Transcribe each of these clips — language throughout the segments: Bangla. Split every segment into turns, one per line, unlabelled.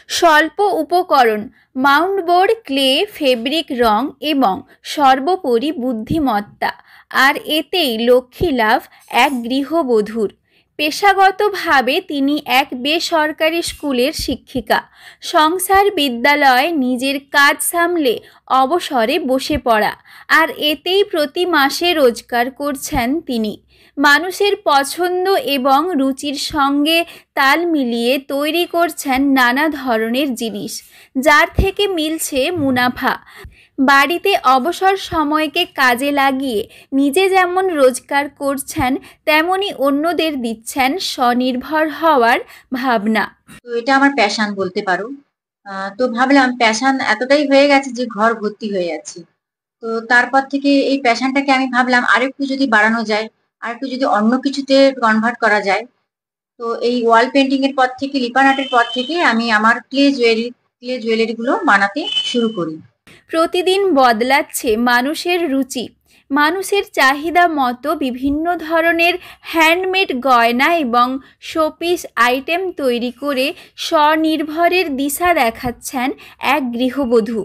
স্বল্প উপকরণ, মাউন্টবোর্ড, ক্লে, ফেব্রিক, রং এবং সর্বোপরি বুদ্ধিমত্তা, আর এতেই লক্ষ্মী লাভ এক গৃহবধূর। পেশাগতভাবে তিনি এক বেসরকারি স্কুলের শিক্ষিকা। সংসার, বিদ্যালয়, নিজের কাজ সামলে অবসরে বসে পড়া, আর এতেই প্রতি মাসে রোজগার করছেন তিনি। মানুষের পছন্দ এবং রুচির সঙ্গে তাল মিলিয়ে তৈরি করছেন নানা ধরনের জিনিস, যার থেকে মিলছে মুনাফা। বাড়িতে অবসর সময়কে কাজে লাগিয়ে নিজে যেমন রোজগার করছেন, তেমনি অন্যদের দিচ্ছেন স্বনির্ভর হওয়ার ভাবনা।
তো এটা আমার প্যাশন বলতে পারো। তো ভাবলাম প্যাশন এতটাই হয়ে গেছে যে ঘর ভর্তি হয়ে যাচ্ছে। তো তারপর থেকে এই প্যাশনটাকে আমি ভাবলাম আরেকটু যদি বাড়ানো যায়, আরেকটু যদি অন্য কিছুতে কনভার্ট করা যায়। তো এই ওয়াল পেন্টিং এর পর থেকে, লিপান আর্টের পর থেকে আমি আমার ক্লে জুয়েলারি গুলো বানাতে শুরু করি।
প্রতিদিন বদলাচ্ছে মানুষের রুচি। মানুষের চাহিদা মতো বিভিন্ন ধরনের হ্যান্ডমেড গয়না এবং শোপিস আইটেম তৈরি করে স্বনির্ভরের দিশা দেখাচ্ছেন এক গৃহবধূ।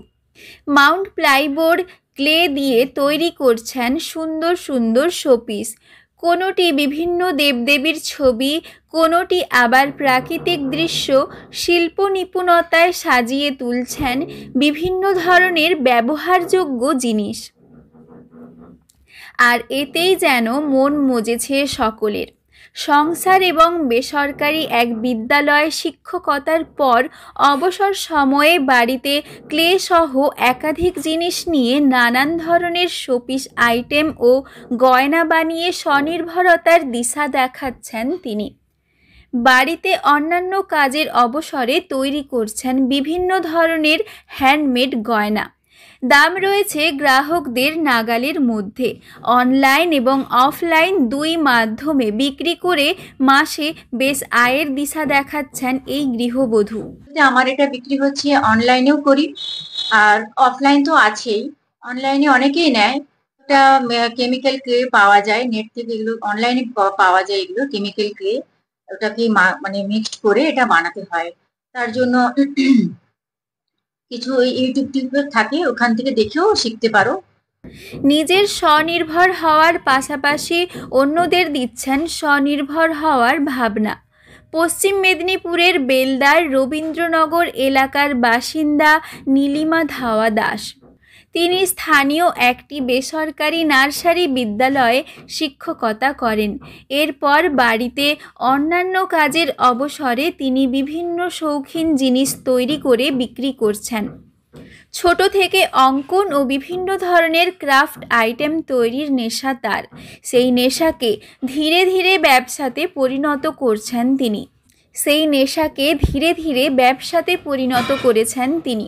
মাউন্ট প্লাইবোর্ড, ক্লে দিয়ে তৈরি করছেন সুন্দর সুন্দর শোপিস। কোনোটি বিভিন্ন দেবদেবীর ছবি, কোনোটি আবার প্রাকৃতিক দৃশ্য শিল্প নিপুণতায় সাজিয়ে তুলছেন বিভিন্ন ধরনের ব্যবহারযোগ্য জিনিস। আর এতেই যেন মন মজেছে সকলের। সংসার এবং বেসরকারি এক বিদ্যালয়ে শিক্ষকতার পর অবসর সময়ে বাড়িতে ক্লে সহ একাধিক জিনিস নিয়ে নানান ধরনের শোপিস আইটেম ও গয়না বানিয়ে স্বনির্ভরতার দিশা দেখাচ্ছেন তিনি। বাড়িতে অন্যান্য কাজের অবসরে তৈরি করছেন বিভিন্ন ধরনের হ্যান্ডমেড গয়না। দাম রয়েছে গ্রাহকদের নাগালের মধ্যে। অনলাইন এবং অফলাইন দুই মাধ্যমে বিক্রি করে মাসে বেশ আয়ের দিশা দেখাচ্ছেন এই গৃহবধূ।
আমার এটা বিক্রি হচ্ছে, অনলাইনেও করি আর অফলাইন তো আছেই। অনলাইনে অনেকেই নেয়। একটা কেমিক্যাল ক্লে পাওয়া যায় নেট থেকে, এগুলো অনলাইনে পাওয়া যায়। এগুলো কেমিক্যাল ক্লে, ওটাকে মানে মিক্সড করে এটা বানাতে হয়। তার জন্য কিছু ইউটিউব থাকে, ওখান থেকে দেখেও শিখতে পারো।
নিজের স্বনির্ভর হওয়ার পাশাপাশি অন্যদের দিচ্ছেন স্বনির্ভর হওয়ার ভাবনা। পশ্চিম মেদিনীপুরের বেলদার রবীন্দ্রনগর এলাকার বাসিন্দা নীলিমা ধাওয়া দাস। তিনি স্থানীয় একটি বেসরকারি নার্সারি বিদ্যালয়ে শিক্ষকতা করেন। এরপর বাড়িতে অন্যান্য কাজের অবসরে তিনি বিভিন্ন শৌখিন জিনিস তৈরি করে বিক্রি করছেন। ছোট থেকে অঙ্কন ও বিভিন্ন ধরনের ক্রাফট আইটেম তৈরির নেশা তার। সেই নেশাকে ধীরে ধীরে ব্যবসাতে পরিণত করেছেন তিনি।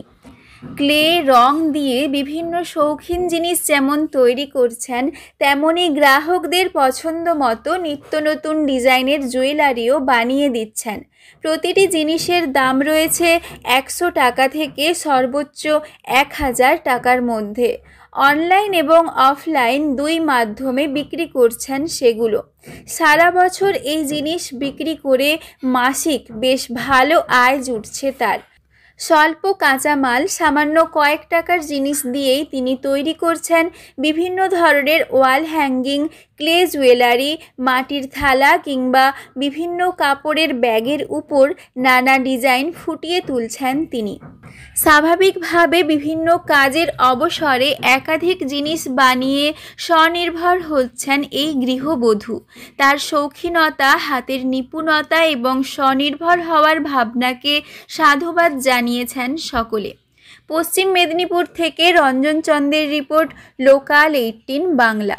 ক্লে, রং দিয়ে বিভিন্ন শৌখিন জিনিস যেমন তৈরি করছেন, তেমনি গ্রাহকদের পছন্দ মতো নিত্য নতুন ডিজাইনের জুয়েলারিও বানিয়ে দিচ্ছেন। প্রতিটি জিনিসের দাম রয়েছে 100 টাকা থেকে সর্বোচ্চ 1000 টাকার মধ্যে। অনলাইন এবং অফলাইন দুই মাধ্যমে বিক্রি করছেন সেগুলো। সারা বছর এই জিনিস বিক্রি করে মাসিক বেশ ভালো আয় জুটছে তার। স্বল্প কাঁচামাল, সামান্য কয়েক টাকার জিনিস দিয়েই তিনি তৈরি করছেন বিভিন্ন ধরনের ওয়াল হ্যাঙ্গিং, ক্লে জুয়েলারি, মাটির থালা কিংবা বিভিন্ন কাপড়ের ব্যাগের উপর নানা ডিজাইন ফুটিয়ে তুলছেন তিনি। স্বাভাবিকভাবে বিভিন্ন কাজের অবসরে একাধিক জিনিস বানিয়ে স্বনির্ভর হচ্ছেন এই গৃহবধূ। তার শৌখিনতা, হাতের নিপুণতা এবং স্বনির্ভর হওয়ার ভাবনাকে সাধুবাদ জানিয়েছেন সকলে। পশ্চিম মেদিনীপুর থেকে রঞ্জন চন্দ্রের রিপোর্ট, লোকাল 18 বাংলা।